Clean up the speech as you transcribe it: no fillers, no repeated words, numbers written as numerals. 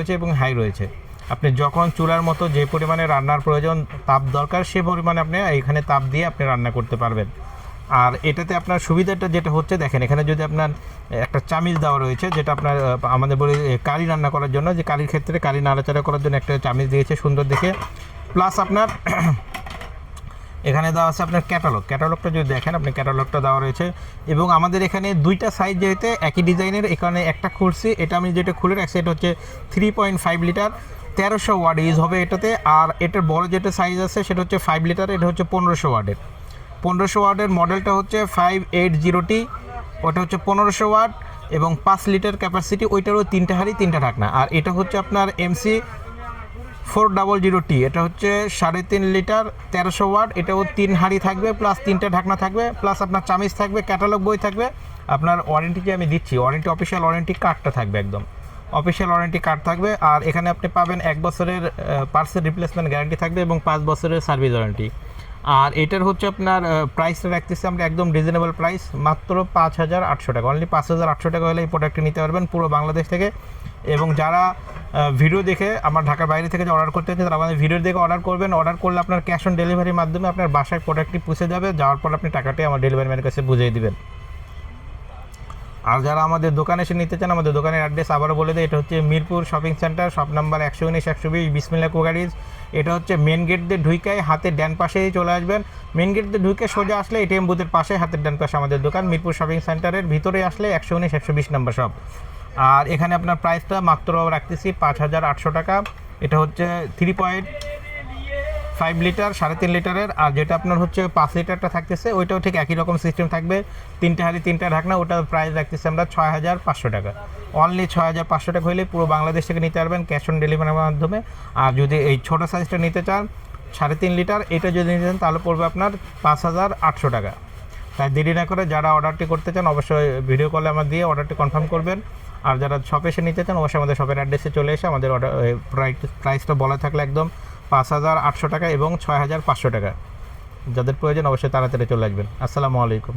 রয়েছে এবং হাই রয়েছে। আপনি যখন চুলার মতো যে পরিমাণে রান্নার প্রয়োজন তাপ দরকার সে পরিমাণে আপনি এখানে তাপ দিয়ে আপনি রান্না করতে পারবেন। আর এটাতে আপনার সুবিধাটা যেটা হচ্ছে দেখেন, এখানে যদি আপনার একটা চামিচ দেওয়া রয়েছে, যেটা আপনার আমাদের বলি কারি রান্না করার জন্য, যে কারির ক্ষেত্রে কারি নাড়াচাড়া করার জন্য একটা চামিচ দিয়েছে সুন্দর দেখে। প্লাস আপনার এখানে দেওয়া আছে আপনার ক্যাটালগটা যদি দেখেন আপনি ক্যাটালগটা দেওয়া রয়েছে। এবং আমাদের এখানে দুইটা সাইজ যেহেতু একই ডিজাইনের, এখানে একটা খুলছি, এটা আমি যেটা খুলে রাখছি এটা হচ্ছে 3.5 লিটার 1300 ওয়াট ইউজ হবে এটাতে। আর এটার বড় যেটা সাইজ আছে সেটা হচ্ছে 5 লিটার, এটা হচ্ছে 1500 ওয়াটের। 1500 ওয়াটের মডেলটা হচ্ছে 580T, ওটা হচ্ছে 1500 ওয়াট এবং 5 লিটার ক্যাপাসিটি, ওইটারও 3টে হাঁড়ি 3টা ঢাকনা। আর এটা হচ্ছে আপনার MC 400T, এটা হচ্ছে 3.5 লিটার 1300 ওয়াট, এটাও 3 হাঁড়ি থাকবে প্লাস 3টে ঢাকনা থাকবে, প্লাস আপনার চামিচ থাকবে, ক্যাটালগ বই থাকবে, আপনার ওয়ারেন্টি যে আমি দিচ্ছি ওয়ারেন্টি অফিসিয়াল ওয়ারেন্টি কার্ডটা থাকবে, একদম অফিসিয়াল ওয়ারেন্টি কার্ড থাকবে। আর এখানে আপনি পাবেন 1 বছরের পার্টসের রিপ্লেসমেন্ট গ্যারান্টি থাকবে এবং 5 বছরের সার্ভিস ওয়ারেন্টি। আর এটার হচ্ছে আপনার প্রাইসটা রাখতেছি আমরা একদম রিজনেবল প্রাইস, মাত্র 5800 টাকা। অনলি 5800 টাকা হলে এই প্রোডাক্টটি নিতে পারবেন পুরো বাংলাদেশ থেকে। এবং যারা ভিডিও দেখে আমার ঢাকার বাইরে থেকে যে অর্ডার করতে হচ্ছে তারা আমাদের ভিডিও দেখে অর্ডার করবেন। অর্ডার করলে আপনার ক্যাশ অন ডেলিভারির মাধ্যমে আপনার বাসায় প্রোডাক্টটি পৌঁছে যাবে, যাওয়ার পর আপনি টাকাটি আমার ডেলিভারি ম্যানের কাছে বুঝিয়ে দেবেন। আর যারা আমাদের দোকানে এসে নিতে চান, আমাদের দোকানের অ্যাড্রেস আবারও বলে দেয়, এটা হচ্ছে Mirpur shopping centre, shop number 119-120 বিসমিল্লাহ কুকারিজ। এটা হচ্ছে মেন গেট দিয়ে ঢুকায় হাতের ডান পাশেই চলে আসবেন। মেন গেট দিয়ে ঢুকে সোজা আসলে ATM বুথের পাশে হাতের ডান পাশে আমাদের দোকান। মিরপুর শপিং সেন্টারের ভিতরে আসলে 119-120 নাম্বার শপ। আর এখানে আপনার প্রাইসটা মাত্র রাখতেছি 5800 টাকা। এটা হচ্ছে 3.5 লিটার 3.5 লিটারের। আর যেটা আপনার হচ্ছে 5 লিটারটা থাকতেছে ওইটাও ঠিক একই রকম সিস্টেম থাকবে, 3টে হাঁড়ি 3টা ঢাকনা। ওটার প্রাইস রাখতেছি আমরা 6500 টাকা। অনলি 6500 টাকা হলে পুরো বাংলাদেশ থেকে নিতে পারবেন ক্যাশ অন ডেলিভারির মাধ্যমে। আর যদি এই ছোটো সাইজটা নিতে চান 3.5 লিটার, এটা যদি নিতে চান তাহলে পড়বে আপনার 5800 টাকা। তাই দেরি না করে যারা অর্ডারটি করতে চান অবশ্যই ভিডিও কলে আমার দিয়ে অর্ডারটি কনফার্ম করবেন। আর যারা শপে এসে নিতে চান অবশ্যই আমাদের শপের অ্যাড্রেসে চলে এসে আমাদের অর্ডার প্রাইসটা বলা থাকলে একদম 5800 টাকা এবং 6500 টাকা। যাদের প্রয়োজন অবশ্যই তাড়াতাড়ি চলে আসবেন। আসসালামু আলাইকুম।